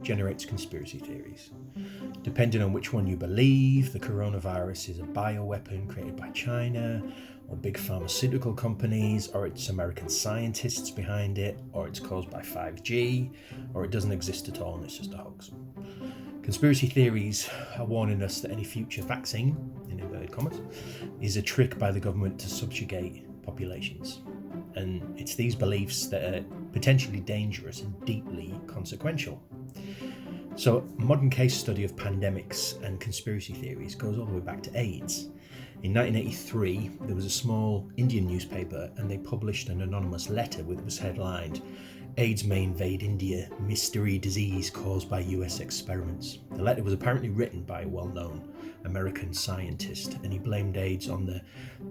generates conspiracy theories. Depending on which one you believe, the coronavirus is a bioweapon created by China, or big pharmaceutical companies, or it's American scientists behind it, or it's caused by 5G, or it doesn't exist at all and it's just a hoax. Conspiracy theories are warning us that any future vaccine, in inverted commas, is a trick by the government to subjugate populations. And it's these beliefs that are potentially dangerous and deeply consequential. So, a modern case study of pandemics and conspiracy theories goes all the way back to AIDS. In 1983, there was a small Indian newspaper and they published an anonymous letter which was headlined, "AIDS may invade India, mystery disease caused by US experiments." The letter was apparently written by a well-known American scientist, and he blamed AIDS on the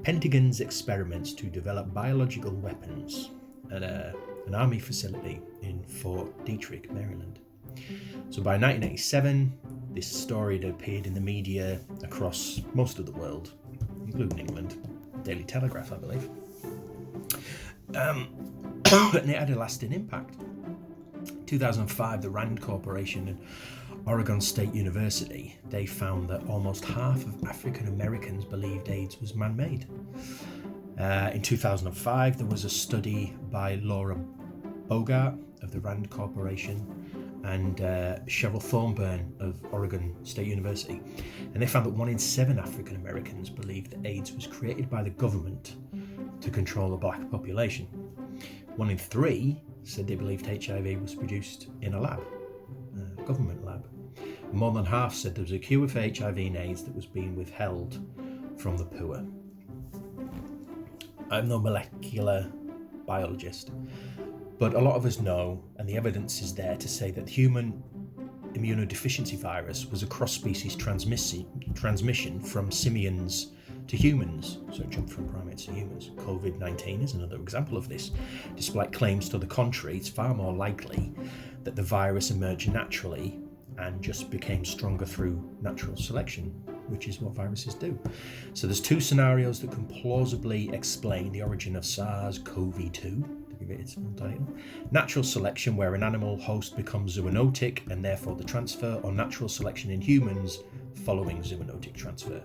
Pentagon's experiments to develop biological weapons at an army facility in Fort Detrick, Maryland. So by 1987, this story had appeared in the media across most of the world, including England, Daily Telegraph, I believe. And it had a lasting impact. In 2005, the Rand Corporation and Oregon State University, they found that almost half of African Americans believed AIDS was man-made. In 2005, there was a study by Laura Bogart of the Rand Corporation and Cheryl Thornburn of Oregon State University, and they found that 1 in 7 African Americans believed that AIDS was created by the government to control the black population. 1 in 3 said they believed HIV was produced in a lab, a government lab. More than half said there was a cure for HIV and AIDS that was being withheld from the poor. I'm no molecular biologist, but a lot of us know, and the evidence is there to say that human immunodeficiency virus was a cross-species transmission from simians to humans, so it jumped from primates to humans. COVID-19 is another example of this. Despite claims to the contrary, it's far more likely that the virus emerged naturally and just became stronger through natural selection, which is what viruses do. So there's 2 scenarios that can plausibly explain the origin of SARS-CoV-2, to give it its full title. Natural selection, where an animal host becomes zoonotic and therefore the transfer, or natural selection in humans following zoonotic transfer.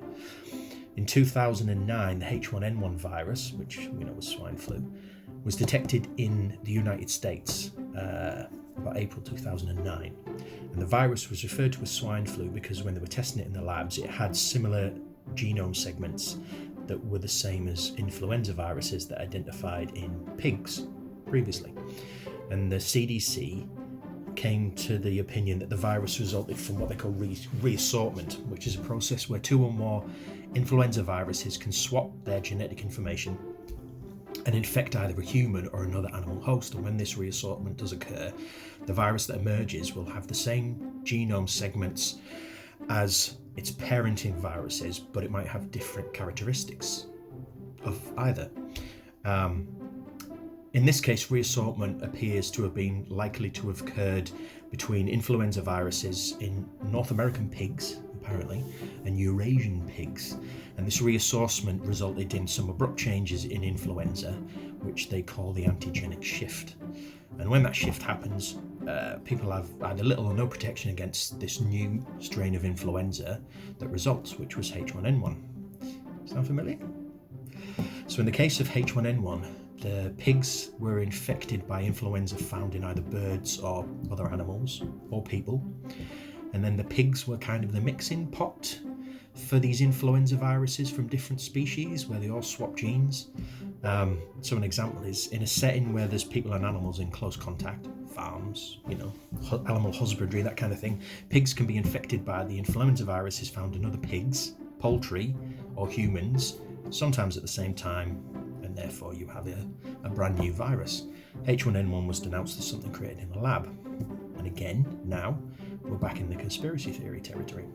In 2009, the H1N1 virus, which we know was swine flu, was detected in the United States about April 2009. And the virus was referred to as swine flu because when they were testing it in the labs, it had similar genome segments that were the same as influenza viruses that identified in pigs previously. And the CDC came to the opinion that the virus resulted from what they call reassortment, which is a process where 2 or more influenza viruses can swap their genetic information and infect either a human or another animal host. And when this reassortment does occur, the virus that emerges will have the same genome segments as its parenting viruses, but it might have different characteristics of either. In this case, reassortment appears to have been likely to have occurred between influenza viruses in North American pigs, apparently, and Eurasian pigs. And this reassortment resulted in some abrupt changes in influenza, which they call the antigenic shift. And when that shift happens, people have either little or no protection against this new strain of influenza that results, which was H1N1. Sound familiar? So in the case of H1N1, the pigs were infected by influenza found in either birds or other animals or people. And then the pigs were kind of the mixing pot for these influenza viruses from different species where they all swap genes. So an example is in a setting where there's people and animals in close contact, farms, animal husbandry, that kind of thing, pigs can be infected by the influenza viruses found in other pigs, poultry, or humans, sometimes at the same time, and therefore you have a brand new virus. H1N1 was denounced as something created in a lab. And again, now, we're back in the conspiracy theory territory.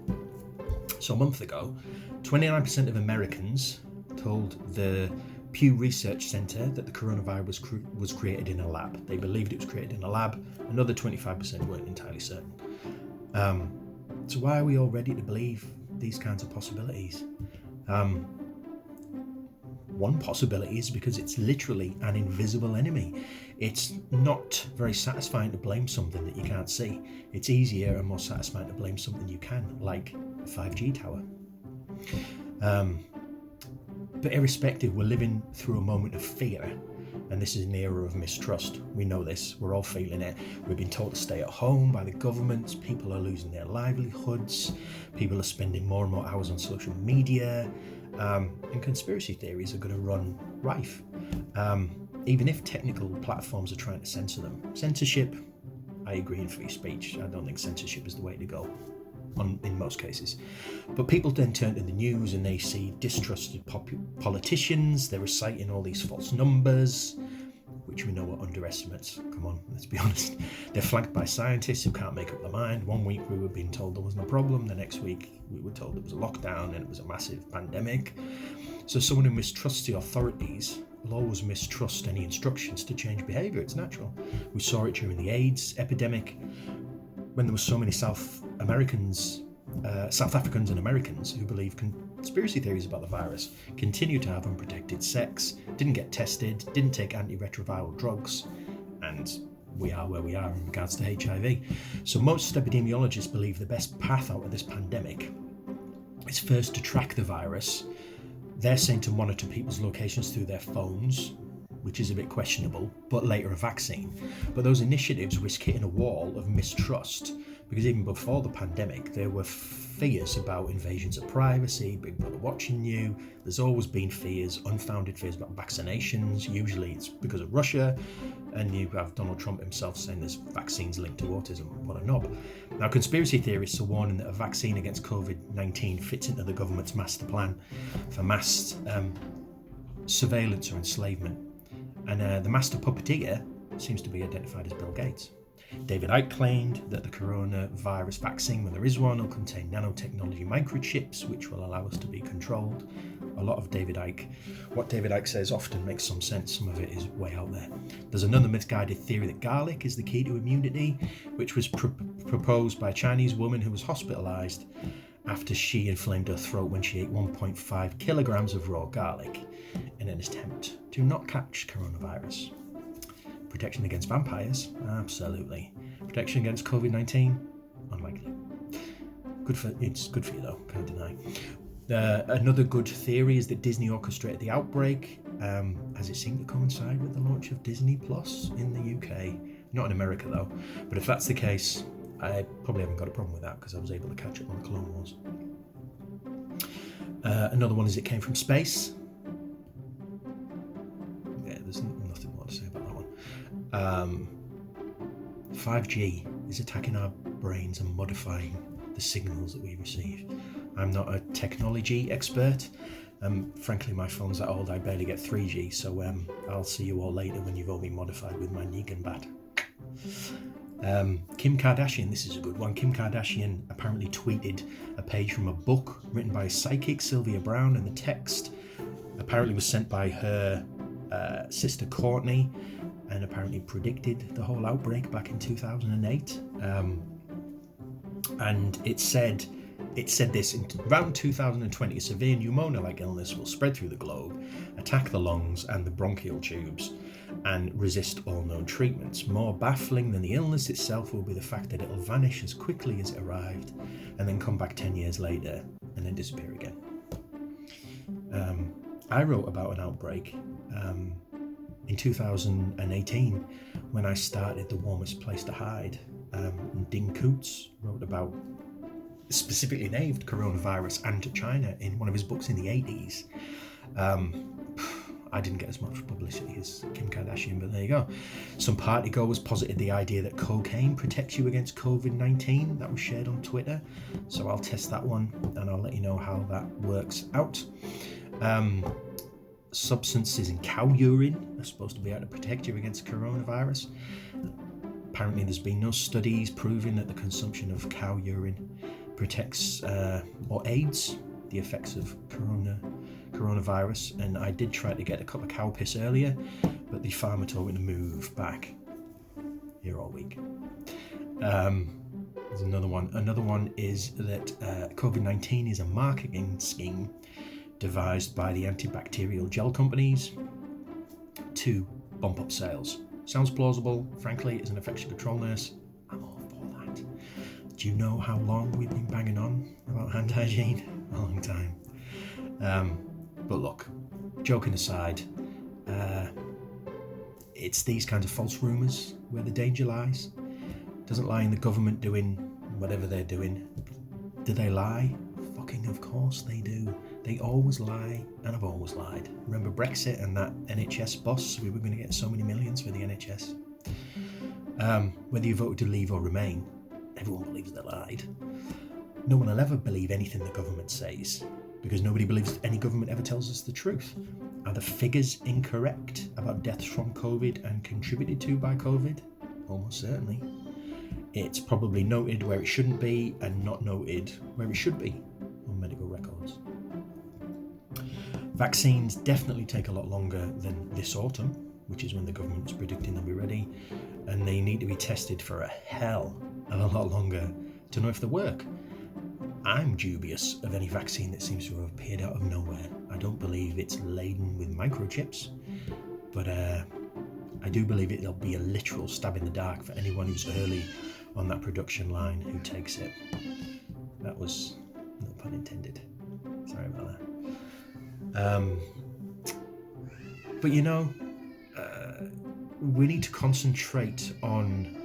So a month ago, 29% of Americans told the Pew Research Center that the coronavirus was created in a lab. They believed it was created in a lab. Another 25% weren't entirely certain. So why are we all ready to believe these kinds of possibilities? One possibility is because it's literally an invisible enemy. It's not very satisfying to blame something that you can't see. It's easier and more satisfying to blame something you can, like a 5G tower. But irrespective, we're living through a moment of fear, and this is an era of mistrust. We know this, we're all feeling it. We've been told to stay at home by the governments, people are losing their livelihoods, people are spending more and more hours on social media, and conspiracy theories are going to run rife, even if technical platforms are trying to censor them. Censorship, I agree in free speech. I don't think censorship is the way to go in most cases. But people then turn to the news and they see distrusted politicians, they're reciting all these false numbers, which we know are underestimates. Come on, let's be honest. They're flanked by scientists who can't make up their mind. One week we were being told there wasn't a problem, the next week we were told it was a lockdown and it was a massive pandemic. So someone who mistrusts the authorities will always mistrust any instructions to change behaviour. It's natural. We saw it during the AIDS epidemic, when there were so many South Africans and Americans who believed conspiracy theories about the virus, continued to have unprotected sex, didn't get tested, didn't take antiretroviral drugs, and we are where we are in regards to HIV. So most epidemiologists believe the best path out of this pandemic is first to track the virus. They're saying to monitor people's locations through their phones, which is a bit questionable, but later a vaccine. But those initiatives risk hitting a wall of mistrust, because even before the pandemic, there were fears about invasions of privacy, Big Brother watching you. There's always been fears, unfounded fears about vaccinations. Usually it's because of Russia, and you have Donald Trump himself saying there's vaccines linked to autism. What a knob. Now, conspiracy theorists are warning that a vaccine against COVID-19 fits into the government's master plan for mass surveillance or enslavement. And the master puppeteer seems to be identified as Bill Gates. David Icke claimed that the coronavirus vaccine, when there is one, will contain nanotechnology microchips, which will allow us to be controlled. A lot of what David Icke says often makes some sense. Some of it is way out there. There's another misguided theory that garlic is the key to immunity, which was proposed by a Chinese woman who was hospitalized after she inflamed her throat when she ate 1.5 kilograms of raw garlic in an attempt to not catch coronavirus. Protection against vampires? Absolutely. Protection against COVID-19? Unlikely. It's good for you though, can't deny. Another good theory is that Disney orchestrated the outbreak, as it seemed to coincide with the launch of Disney Plus in the UK. Not in America though, but if that's the case, I probably haven't got a problem with that because I was able to catch up on the Clone Wars. Another one is it came from space. Yeah, there's nothing more to say about that one. 5G is attacking our brains and modifying the signals that we receive. I'm not a technology expert. Frankly, my phone's that old, I barely get 3G, so I'll see you all later when you've all been modified with my Negan bat. Kim Kardashian, this is a good one. Kim Kardashian apparently tweeted a page from a book written by psychic Sylvia Brown, and the text apparently was sent by her sister Courtney, and apparently predicted the whole outbreak back in 2008. And it said this: around 2020, a severe pneumonia-like illness will spread through the globe, attack the lungs and the bronchial tubes, and resist all known treatments. More baffling than the illness itself will be the fact that it'll vanish as quickly as it arrived, and then come back 10 years later, and then disappear again. I wrote about an outbreak in 2018 when I started The Warmest Place to Hide. Ding Coots wrote about, specifically named coronavirus and China in one of his books in the 80s. I didn't get as much publicity as Kim Kardashian, but there you go. Some partygoers posited the idea that cocaine protects you against COVID-19. That was shared on Twitter. So I'll test that one and I'll let you know how that works out. Substances in cow urine are supposed to be able to protect you against coronavirus. Apparently there's been no studies proving that the consumption of cow urine protects or aids the effects of coronavirus. And I did try to get a cup of cow piss earlier, but the farmer told me to move back here all week. There's another one. Another one is that COVID-19 is a marketing scheme devised by the antibacterial gel companies to bump up sales. Sounds plausible. Frankly, as an infection control nurse, I'm all for that. Do you know how long we've been banging on about hand hygiene? A long time. But look, joking aside, it's these kinds of false rumours where the danger lies. It doesn't lie in the government doing whatever they're doing. Do they lie? Fucking of course they do. They always lie, and have always lied. Remember Brexit and that NHS bus? We were going to get so many millions for the NHS. Whether you voted to leave or remain, everyone believes they lied. No one will ever believe anything the government says, because nobody believes any government ever tells us the truth. Are the figures incorrect about deaths from COVID and contributed to by COVID? Almost certainly. It's probably noted where it shouldn't be and not noted where it should be on medical records. Vaccines definitely take a lot longer than this autumn, which is when the government is predicting they'll be ready, and they need to be tested for a hell of a lot longer to know if they work. I'm dubious of any vaccine that seems to have appeared out of nowhere. I don't believe it's laden with microchips, but I do believe it'll be a literal stab in the dark for anyone who's early on that production line who takes it. That was no pun intended. Sorry about that. But you know, we need to concentrate on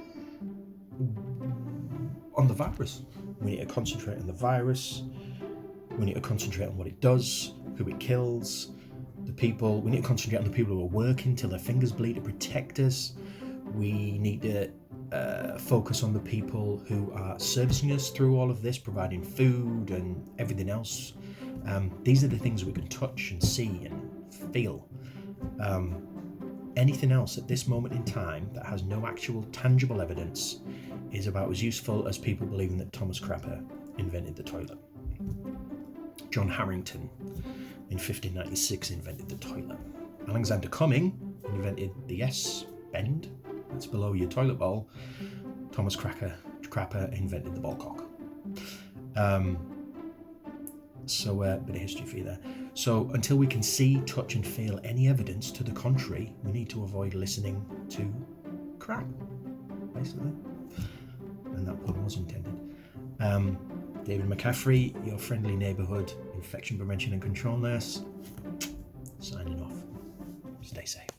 the virus. We need to concentrate on the virus. We need to concentrate on what it does, who it kills, the people. We need to concentrate on the people who are working till their fingers bleed to protect us. We need to focus on the people who are servicing us through all of this, providing food and everything else. These are the things we can touch and see and feel. Anything else at this moment in time that has no actual tangible evidence is about as useful as people believing that Thomas Crapper invented the toilet. John Harrington in 1596 invented the toilet. Alexander Cumming invented the S-bend, that's below your toilet bowl. Thomas Crapper invented the ball cock. So a bit of history for you there. So until we can see, touch and feel any evidence to the contrary, we need to avoid listening to crap, basically. And that pun was intended. David McCaffrey, your friendly neighbourhood infection prevention and control nurse, signing off. Stay safe.